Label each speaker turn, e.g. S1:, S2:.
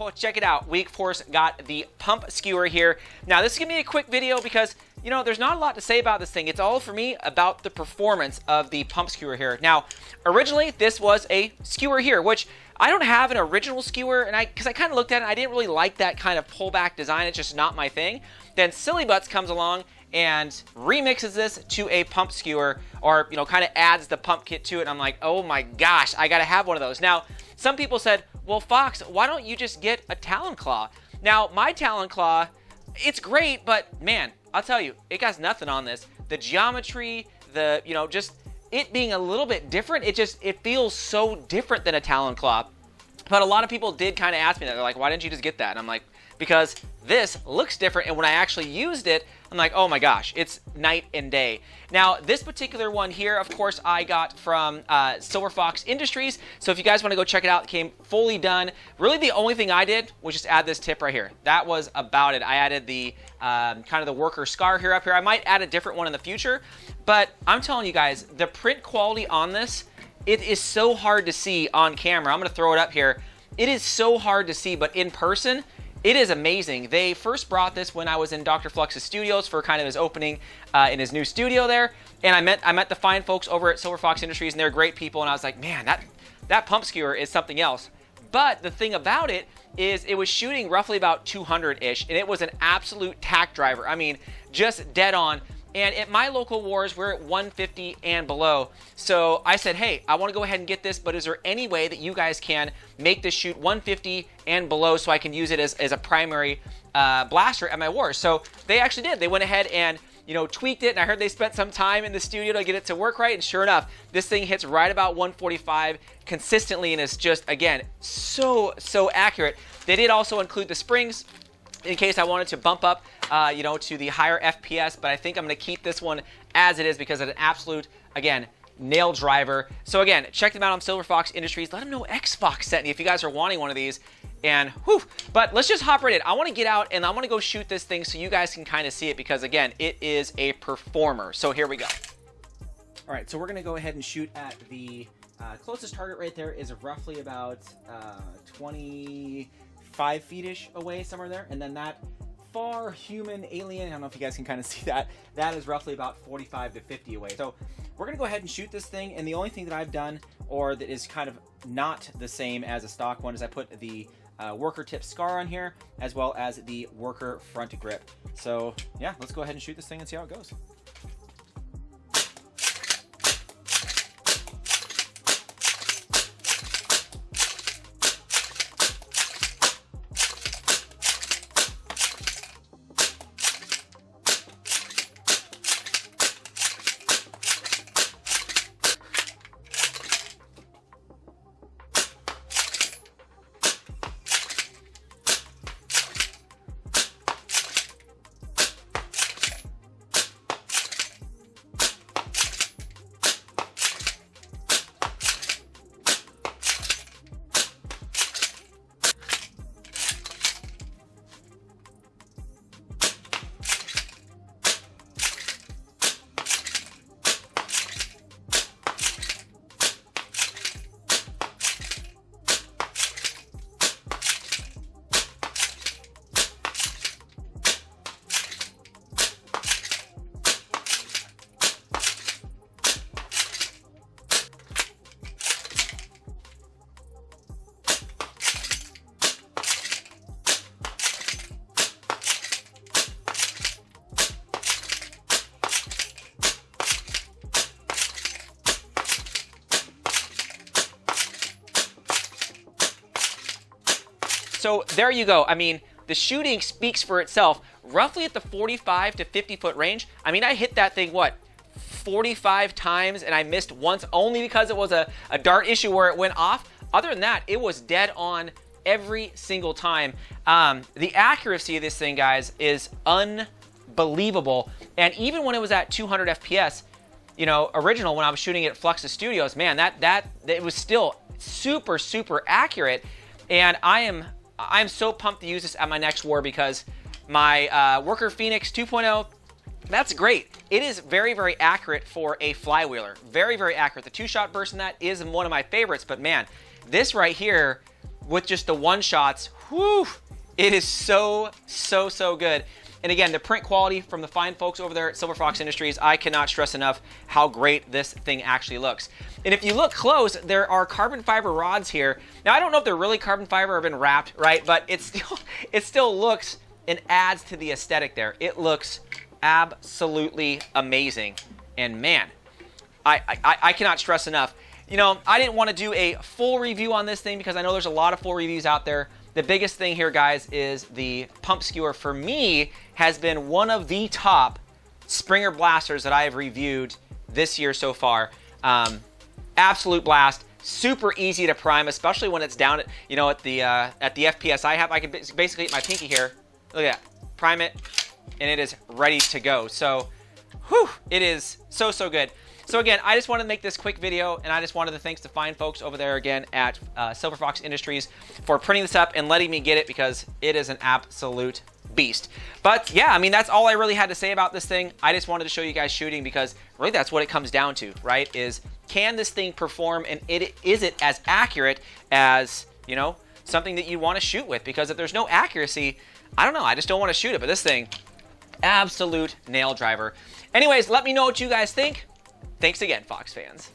S1: So check it out. We, of course, got the pump skewer here. Now, this is going to be a quick video because, you know, there's not a lot to say about this thing. It's all, for me, about the performance of the pump skewer here. Now, originally, this was a skewer here, which I don't have an original skewer, and because I kind of looked at it, and I didn't really like that kind of pullback design. It's just not my thing. Then SillyButts comes along and remixes this to a pump skewer, or, you know, kind of adds the pump kit to it. And I'm like, oh my gosh, I got to have one of those. Now, some people said, well, Fox, why don't you just get a Talon Claw? Now, my Talon Claw, it's great, but man, I'll tell you, it got nothing on this. The geometry, the, you know, just it being a little bit different, it feels so different than a Talon Claw. But a lot of people did kind of ask me that. They're like, why didn't you just get that? And I'm like, because this looks different, and when I actually used it, I'm like, oh my gosh, it's night and day. Now, this particular one here, of course, I got from SilverFoxIndustries. So if you guys want to go check it out, it came fully done. Really, the only thing I did was just add this tip right here. That was about it. I added the kind of the worker scar here up here. I might add a different one in the future, but I'm telling you guys, the print quality on this, it is so hard to see on camera. I'm going to throw it up here. It is so hard to see, but in person, it is amazing. They first brought this when I was in Dr. Flux's studios for kind of his opening in his new studio there, and I met the fine folks over at SilverFoxIndustries, and they're great people, and I was like, man, that pump skewer is something else. But the thing about it is it was shooting roughly about 200-ish, and it was an absolute tack driver. I mean, just dead on. And at my local wars, we're at 150 and below. So I said, hey, I want to go ahead and get this, but is there any way that you guys can make this shoot 150 and below so I can use it as a primary blaster at my wars? So they actually did. They went ahead and, you know, tweaked it, and I heard they spent some time in the studio to get it to work right, and sure enough, this thing hits right about 145 consistently, and it's just, again, so accurate. They did also include the springs in case I wanted to bump up, you know, to the higher FPS, but I think I'm going to keep this one as it is because it's an absolute, again, nail driver. So again, check them out on SilverFoxIndustries. Let them know XFox sent me if you guys are wanting one of these. And whew, but let's just hop right in. I want to get out and I want to go shoot this thing so you guys can kind of see it because, again, it is a performer. So here we go. All right, so we're going to go ahead and shoot at the closest target right there is roughly about 25 feet-ish away, somewhere there. And then that far human alien, I don't know if you guys can kind of see that, that is roughly about 45 to 50 away. So we're going to go ahead and shoot this thing, and the only thing that I've done, or that is kind of not the same as a stock one, is I put the worker tip scar on here, as well as the worker front grip. So yeah, let's go ahead and shoot this thing and see how it goes. So there you go. I mean, the shooting speaks for itself. Roughly at the 45 to 50 foot range, I mean, I hit that thing, what, 45 times, and I missed once only because it was a dart issue where it went off. Other than that, it was dead on every single time. The accuracy of this thing, guys, is unbelievable. And even when it was at 200 FPS, you know, original, when I was shooting it at Flux's Studios, man, it was still super accurate. And I'm so pumped to use this at my next war because my Worker Phoenix 2.0, that's great. It is very accurate for a flywheeler. Very accurate. The two-shot burst in that is one of my favorites, but man, this right here, with just the one-shots, whew, it is so good. And again, the print quality from the fine folks over there at SilverFoxIndustries, I cannot stress enough how great this thing actually looks. And if you look close, there are carbon fiber rods here. Now, I don't know if they're really carbon fiber or been wrapped, right? But it still looks and adds to the aesthetic there. It looks absolutely amazing. And man, I cannot stress enough. You know, I didn't want to do a full review on this thing because I know there's a lot of full reviews out there. The biggest thing here, guys, is the pump skewer for me has been one of the top Springer blasters that I have reviewed this year so far. Absolute blast, super easy to prime, especially when it's down at, you know, at the FPS I have. I can basically hit my pinky here. Look at that, prime it, and it is ready to go. So, whew, it is so good. So again, I just wanted to make this quick video, and I just wanted to thanks the fine folks over there again at SilverFoxIndustries for printing this up and letting me get it because it is an absolute beast. But yeah, I mean, that's all I really had to say about this thing. I just wanted to show you guys shooting because really that's what it comes down to, right? Is can this thing perform, and is it as accurate as, you know, something that you want to shoot with? Because if there's no accuracy, I don't know, I just don't want to shoot it. But this thing, absolute nail driver. Anyways, let me know what you guys think. Thanks again, Fox fans.